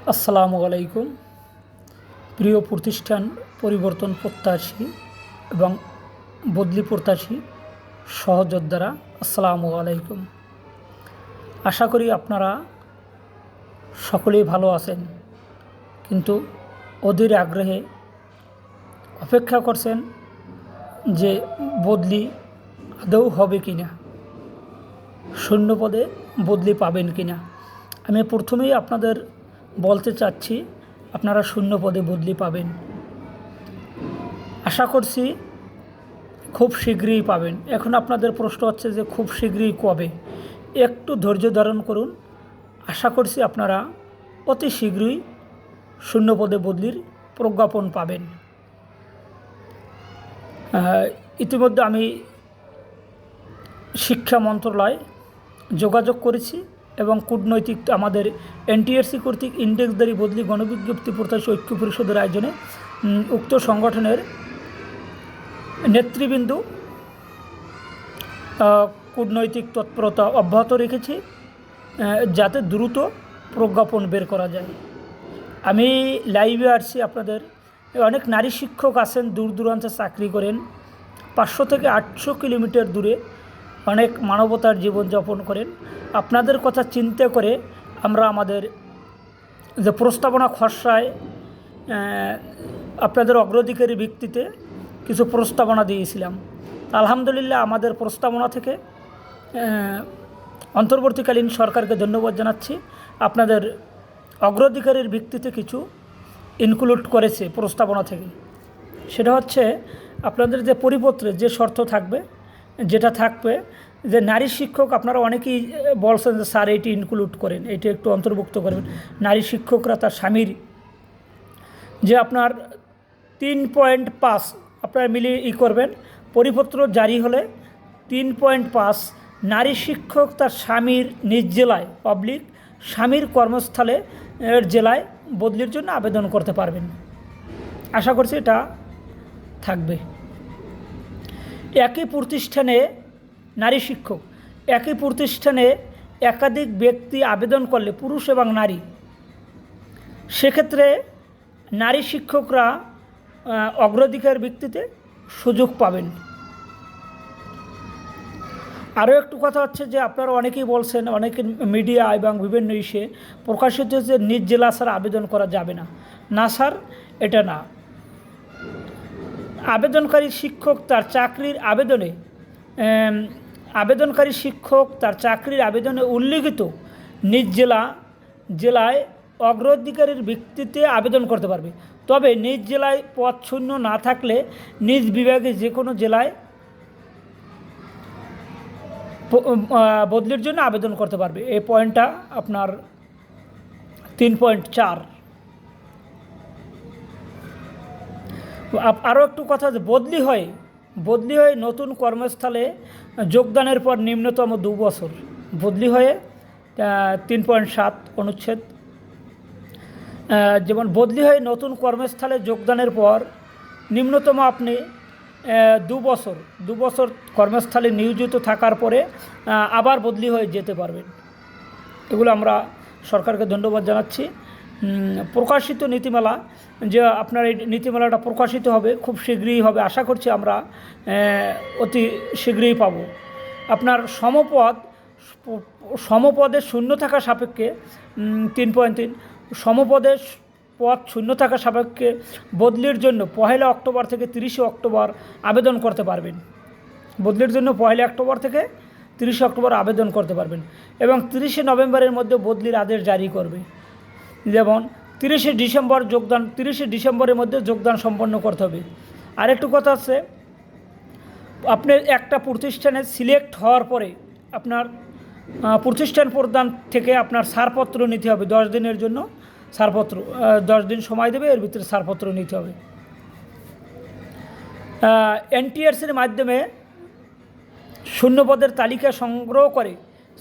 আসসালামু আলাইকুম। প্রিয় প্রতিষ্ঠান পরিবর্তন প্রত্যাশী এবং বদলি প্রত্যাশী সহযোদ্ধারা, আসসালামু আলাইকুম। আশা করি আপনারা সকলেই ভালো আছেন, কিন্তু অধীর আগ্রহে অপেক্ষা করছেন যে বদলি আদৌ হবে কি না, শূন্য পদে বদলি পাবেন কি না। আমি প্রথমেই আপনাদের বলতে চাচ্ছি, আপনারা শূন্য পদে বদলি পাবেন। আশা করছি খুব শীঘ্রই পাবেন। এখন আপনাদের প্রশ্ন হচ্ছে যে খুব শীঘ্রই কবে? একটু ধৈর্য ধারণ করুন। আশা করছি আপনারা অতি শীঘ্রই শূন্য পদে বদলির প্রজ্ঞাপন পাবেন। ইতিমধ্যে আমি শিক্ষা মন্ত্রণালয় যোগাযোগ করেছি এবং কূটনৈতিক আমাদের এনটিআরসি কর্তৃক ইন্ডেক্সধারী বদলি গণবিজ্ঞপ্তি প্রত্যাশী ঐক্য পরিষদের আয়োজনে উক্ত সংগঠনের নেতৃবৃন্দ কূটনৈতিক তৎপরতা অব্যাহত রেখেছি, যাতে দ্রুত প্রজ্ঞাপন বের করা যায়। আমি লাইভে আসছি আপনাদের। অনেক নারী শিক্ষক আছেন, দূর দূরান্তে চাকরি করেন, 500 থেকে 800 কিলোমিটার দূরে অনেক মানবতার জীবনযাপন করেন। আপনাদের কথা চিন্তা করে আমরা আমাদের যে প্রস্তাবনা খসড়ায় আপনাদের অগ্রাধিকারের ভিত্তিতে কিছু প্রস্তাবনা দিয়েছিলাম। আলহামদুলিল্লাহ, আমাদের প্রস্তাবনা থেকে অন্তর্বর্তীকালীন সরকারকে ধন্যবাদ জানাচ্ছি। আপনাদের অগ্রাধিকারের ভিত্তিতে কিছু ইনক্লুড করেছে প্রস্তাবনা থেকে। সেটা হচ্ছে আপনাদের যে পরিপত্রে যে শর্ত থাকবে, যেটা থাকবে যে নারী শিক্ষক, আপনারা অনেকেই বলছেন যে স্যার এইটি ইনক্লুড করেন, এইটি একটু অন্তর্ভুক্ত করবেন। নারী শিক্ষকরা তার স্বামীর যে আপনার 3.5 আপনারা মিলিয়ে করবেন, পরিপত্র জারি হলে 3.5 নারী শিক্ষক তার স্বামীর নিজ জেলায় পাবলিক স্বামীর কর্মস্থলে জেলায় বদলির জন্য আবেদন করতে পারবেন। আশা করছি এটা থাকবে। একই প্রতিষ্ঠানে নারী শিক্ষক, একই প্রতিষ্ঠানে একাধিক ব্যক্তি আবেদন করলে, পুরুষ এবং নারী, সেক্ষেত্রে নারী শিক্ষকরা অগ্রাধিকার ভিত্তিতে সুযোগ পাবেন। আরও একটু কথা হচ্ছে যে আপনারা অনেকেই বলছেন, অনেকে মিডিয়া এবং বিভিন্ন ইস্যে প্রকাশিত হচ্ছে নিজ জেলা ছাড়া আবেদন করা যাবে না। না স্যার, এটা না। আবেদনকারী শিক্ষক তার চাকরির আবেদনে উল্লিখিত নিজ জেলায় অগ্রাধিকারের ভিত্তিতে আবেদন করতে পারবে। তবে নিজ জেলায় পদ শূন্য না থাকলে নিজ বিভাগে যে কোনো জেলায় বদলির জন্য আবেদন করতে পারবে। এই পয়েন্টটা আপনার 3.4। আরও একটু কথা, যে বদলি হয় নতুন কর্মস্থলে যোগদানের পর নিম্নতম 2 বছর। বদলি হয়ে 3.7 অনুচ্ছেদ, যেমন বদলি হয়ে নতুন কর্মস্থলে যোগদানের পর নিম্নতম আপনি 2 বছর কর্মস্থলে নিয়োজিত থাকার পরে আবার বদলি হয়ে যেতে পারবেন। এগুলো আমরা সরকারকে ধন্যবাদ জানাচ্ছি। প্রকাশিত নীতিমালা, যে আপনার এই নীতিমালাটা প্রকাশিত হবে, খুব শীঘ্রই হবে। আশা করছি আমরা অতি শীঘ্রই পাব। আপনার সমপদের শূন্য থাকা সাপেক্ষে 3.3 সমপদের পদ শূন্য থাকা সাপেক্ষে বদলির জন্য 1 অক্টোবর থেকে 30 অক্টোবর আবেদন করতে পারবেন। বদলির জন্য 1 অক্টোবর থেকে 30 অক্টোবর আবেদন করতে পারবেন এবং 30 নভেম্বরের মধ্যে বদলির আদেশ জারি করবে। যেমন 30 ডিসেম্বরের মধ্যে যোগদান সম্পন্ন করতে হবে। আরেকটু কথা আছে, আপনি একটা প্রতিষ্ঠানে সিলেক্ট হওয়ার পরে আপনার প্রতিষ্ঠান প্রদান থেকে আপনার ছাড়পত্র নিতে হবে। 10 দিনের জন্য ছাড়পত্র, 10 দিন সময় দেবে, এর ভিতরে ছাড়পত্র নিতে হবে। এনটিআরসির মাধ্যমে শূন্যপদের তালিকা সংগ্রহ করে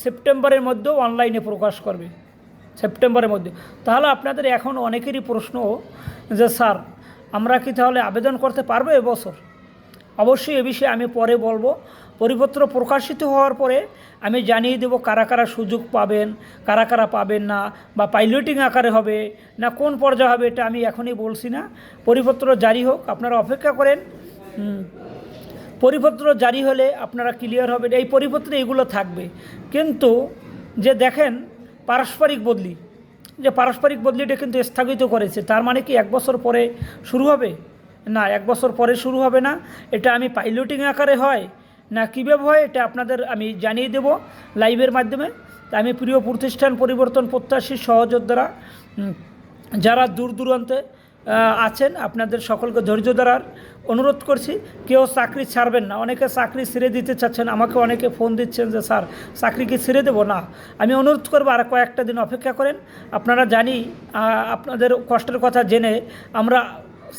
সেপ্টেম্বরের মধ্যেও অনলাইনে প্রকাশ করবে, সেপ্টেম্বরের মধ্যে। তাহলে আপনাদের এখন অনেকেরই প্রশ্ন যে স্যার, আমরা কি তাহলে আবেদন করতে পারবো এবছর? অবশ্যই এ বিষয়ে আমি পরে বলবো। পরিপত্র প্রকাশিত হওয়ার পরে আমি জানিয়ে দেব কারা কারা সুযোগ পাবেন, কারা কারা পাবেন না, বা পাইলটিং আকারে হবে না কোন পর্যায়ে হবে এটা আমি এখনই বলছি না। পরিপত্র জারি হোক, আপনারা অপেক্ষা করেন। পরিপত্র জারি হলে আপনারা ক্লিয়ার হবেন। এই পরিপত্রে এগুলো থাকবে, কিন্তু যে দেখেন পারস্পরিক বদলি, যে পারস্পরিক বদলিটা কিন্তু স্থগিত করেছে, তার মানে কি 1 বছর পরে শুরু হবে? না, 1 বছর পরে শুরু হবে না। এটা আমি পাইলটিং আকারে হয় না কীভাবে হয় এটা আপনাদের আমি জানিয়ে দেব লাইভের মাধ্যমে। তা আমি প্রিয় প্রতিষ্ঠান পরিবর্তন প্রত্যাশী সহযোদ্ধারা যারা দূর দূরান্তে আছেন, আপনাদের সকলকে ধৈর্য ধরার অনুরোধ করছি। কেউ চাকরি ছাড়বেন না। অনেকে চাকরি ছেড়ে দিতে চাচ্ছেন, আমাকে অনেকে ফোন দিচ্ছেন যে স্যার চাকরি কি ছেড়ে দেবো? না, আমি অনুরোধ করবো আর কয়েকটা দিন অপেক্ষা করেন। আপনারা জানি আপনাদের কষ্টের কথা জেনে আমরা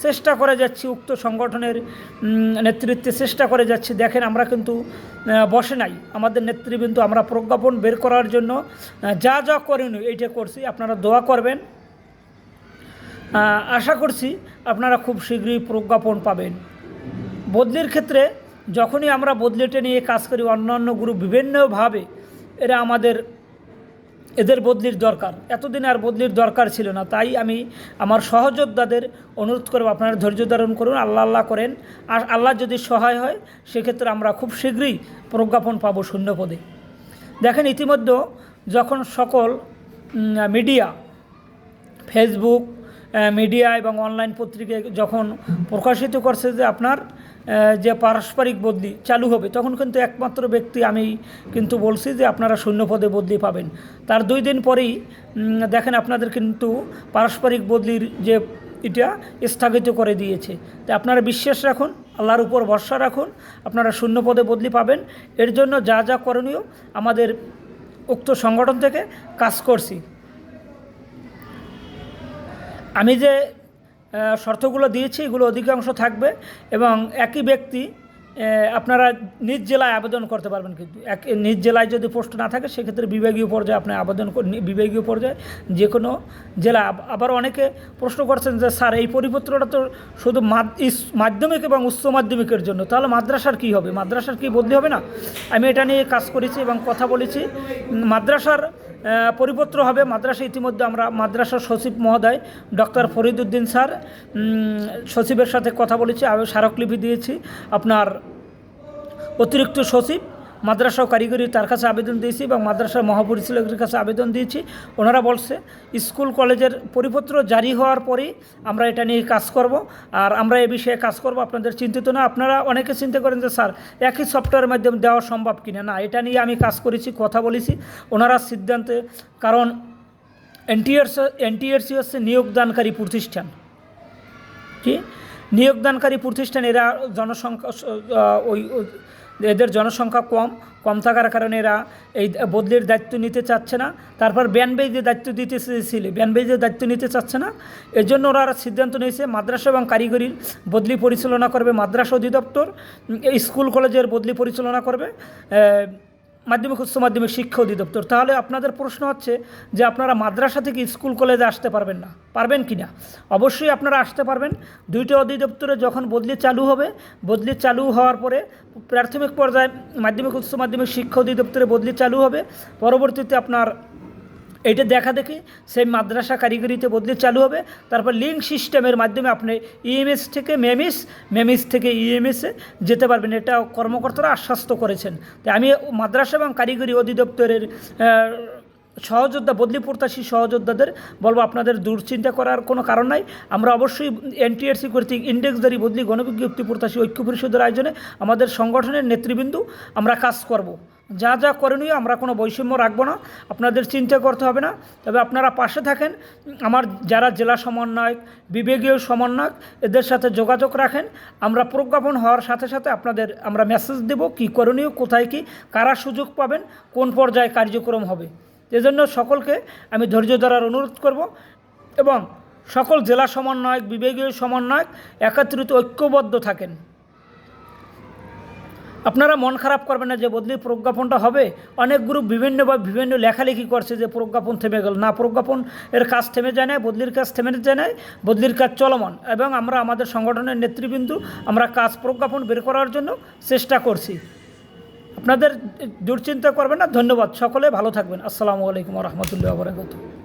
চেষ্টা করে যাচ্ছি, উক্ত সংগঠনের নেতৃত্বে চেষ্টা করে যাচ্ছি। দেখেন আমরা কিন্তু বসে নাই, আমাদের নেতৃবৃন্দ আমরা প্রজ্ঞাপন বের করার জন্য যা যা করেনি এইটা করছি। আপনারা দোয়া করবেন। আশা করছি আপনারা খুব শীঘ্রই প্রজ্ঞাপন পাবেন। বদলির ক্ষেত্রে যখনই আমরা বদলিটা নিয়ে কাজ করি, অন্যান্য গ্রুপ বিভিন্নভাবে এদের বদলির দরকার, এতদিন আর বদলির দরকার ছিল না। তাই আমি আমার সহযোদ্ধাদের অনুরোধ করব আপনারা ধৈর্য ধারণ করুন, আল্লাহ আল্লাহ করেন। আর আল্লাহ যদি সহায় হয় সেক্ষেত্রে আমরা খুব শীঘ্রই প্রজ্ঞাপন পাবো শূন্য পদে। দেখেন ইতিমধ্যে যখন সকল মিডিয়া, ফেসবুক মিডিয়া এবং অনলাইন পত্রিকায় যখন প্রকাশিত করছে যে আপনার যে পারস্পরিক বদলি চালু হবে, তখন কিন্তু একমাত্র ব্যক্তি আমি কিন্তু বলছি যে আপনারা শূন্য পদে বদলি পাবেন। তার 2 দিন পরেই দেখেন আপনাদের কিন্তু পারস্পরিক বদলির যে এটা স্থগিত করে দিয়েছে। তাই আপনারা বিশ্বাস রাখুন, আল্লাহর উপর ভরসা রাখুন, আপনারা শূন্য পদে বদলি পাবেন। এর জন্য যা যা করণীয় আমাদের উক্ত সংগঠন থেকে কাজ করছি। আমি যে শর্তগুলো দিয়েছি এগুলো অধিকাংশ থাকবে, এবং একই ব্যক্তি আপনারা নিজ জেলায় আবেদন করতে পারবেন। কিন্তু নিজ জেলায় যদি পোস্ট না থাকে সেক্ষেত্রে বিভাগীয় পর্যায়ে আপনি আবেদন বিভাগীয় পর্যায়ে যে কোনো জেলা। আবার অনেকে প্রশ্ন করছেন যে স্যার এই পরিপত্রটা তো শুধু মাধ্যমিক এবং উচ্চ মাধ্যমিকের জন্য, তাহলে মাদ্রাসার কী হবে? মাদ্রাসার কি বদলি হবে না? আমি এটা নিয়ে কাজ করেছি এবং কথা বলেছি। মাদ্রাসার পরিপত্র হবে। মাদ্রাসা ইতিমধ্যে আমরা মাদ্রাসার সচিব মহোদয় ডক্টর ফরিদউদ্দিন স্যার সচিবের সাথে কথা বলেছি, আমি স্মারকলিপি দিয়েছি। আপনার অতিরিক্ত সচিব মাদ্রাসা ও কারিগরি তার কাছে আবেদন দিয়েছি এবং মাদ্রাসার মহাপরিচালকের কাছে আবেদন দিয়েছি। ওনারা বলছে স্কুল কলেজের পরিপত্র জারি হওয়ার পরেই আমরা এটা নিয়ে কাজ করব, আর আমরা এ বিষয়ে কাজ করব, আপনাদের চিন্তিত না। আপনারা অনেকে চিন্তা করেন যে স্যার একই সফটওয়্যারের মাধ্যমে দেওয়া সম্ভব কিনা। না, এটা নিয়ে আমি কাজ করেছি, কথা বলেছি, ওনারা সিদ্ধান্তে। কারণ এনটিআরসি হচ্ছে নিয়োগদানকারী প্রতিষ্ঠান। কি নিয়োগদানকারী প্রতিষ্ঠান? এরা জনসংখ্যা এদের জনসংখ্যা কম থাকার কারণে এরা এই বদলির দায়িত্ব নিতে চাচ্ছে না। তারপর ব্যানবেজের দায়িত্ব দিতে চেয়েছিল, ব্যানবেজের দায়িত্ব নিতে চাচ্ছে না। এর জন্য ওরা সিদ্ধান্ত নিয়েছে মাদ্রাসা এবং কারিগরির বদলি পরিচালনা করবে মাদ্রাসা অধিদপ্তর, স্কুল কলেজের বদলি পরিচালনা করবে মাধ্যমিক উচ্চ মাধ্যমিক শিক্ষা অধিদপ্তর। তাহলে আপনাদের প্রশ্ন হচ্ছে যে আপনারা মাদ্রাসা থেকে স্কুল কলেজে আসতে পারবেন না, পারবেন কি না? অবশ্যই আপনারা আসতে পারবেন। 2টি অধিদপ্তরে যখন বদলি চালু হবে, বদলি চালু হওয়ার পরে প্রাথমিক পর্যায়ে মাধ্যমিক উচ্চ মাধ্যমিক শিক্ষা অধিদপ্তরে বদলি চালু হবে, পরবর্তীতে আপনার এইটা দেখা দেখি সেই মাদ্রাসা কারিগরিতে বদলি চালু হবে। তারপর লিঙ্ক সিস্টেমের মাধ্যমে আপনি ইএমএস থেকে মেমিস থেকে ইএমএসে যেতে পারবেন। এটা কর্মকর্তারা আশ্বস্ত করেছেন। তাই আমি মাদ্রাসা এবং কারিগরি অধিদপ্তরের সহযোদ্ধা বদলি প্রত্যাশী সহযোদ্ধাদের বলবো আপনাদের দুশ্চিন্তা করার কোনো কারণ নাই। আমরা অবশ্যই এনটিআরসি কর্তৃক ইন্ডেক্সধারী বদলি গণবিজ্ঞপ্তি প্রত্যাশী ঐক্য পরিষদের আয়োজনে আমাদের সংগঠনের নেতৃবৃন্দ আমরা কাজ করব। যা যা করণীয় আমরা কোনো বৈষম্য রাখবো না, আপনাদের চিন্তা করতে হবে না। তবে আপনারা পাশে থাকেন, আমার যারা জেলা সমন্বয়ক, বিভাগীয় সমন্বয়ক, এদের সাথে যোগাযোগ রাখেন। আমরা প্রজ্ঞাপন হওয়ার সাথে সাথে আপনাদের আমরা মেসেজ দেব কী করণীয়, কোথায় কি কারা সুযোগ পাবেন, কোন পর্যায়ে কার্যক্রম হবে। এজন্য সকলকে আমি ধৈর্য ধরার অনুরোধ করব, এবং সকল জেলা সমন্বয়ক, বিভাগীয় সমন্বয়ক একত্রিত ঐক্যবদ্ধ থাকেন। আপনারা মন খারাপ করবেন না যে বদলির প্রজ্ঞাপনটা হবে। অনেক গ্রুপ বিভিন্ন লেখালেখি করছে যে প্রজ্ঞাপন থেমে গেল। না, প্রজ্ঞাপন এর কাজ থেমে যায় না, বদলির কাজ থেমে যায় না, বদলির কাজ চলমান। এবং আমরা আমাদের সংগঠনের নেতৃবৃন্দ আমরা কাজ প্রজ্ঞাপন বের করার জন্য চেষ্টা করছি। আপনাদের দুশ্চিন্তা করবেন না। ধন্যবাদ। সকলে ভালো থাকবেন। আসসালামু আলাইকুম ওয়া রাহমাতুল্লাহি ওয়া বারাকাতুহু।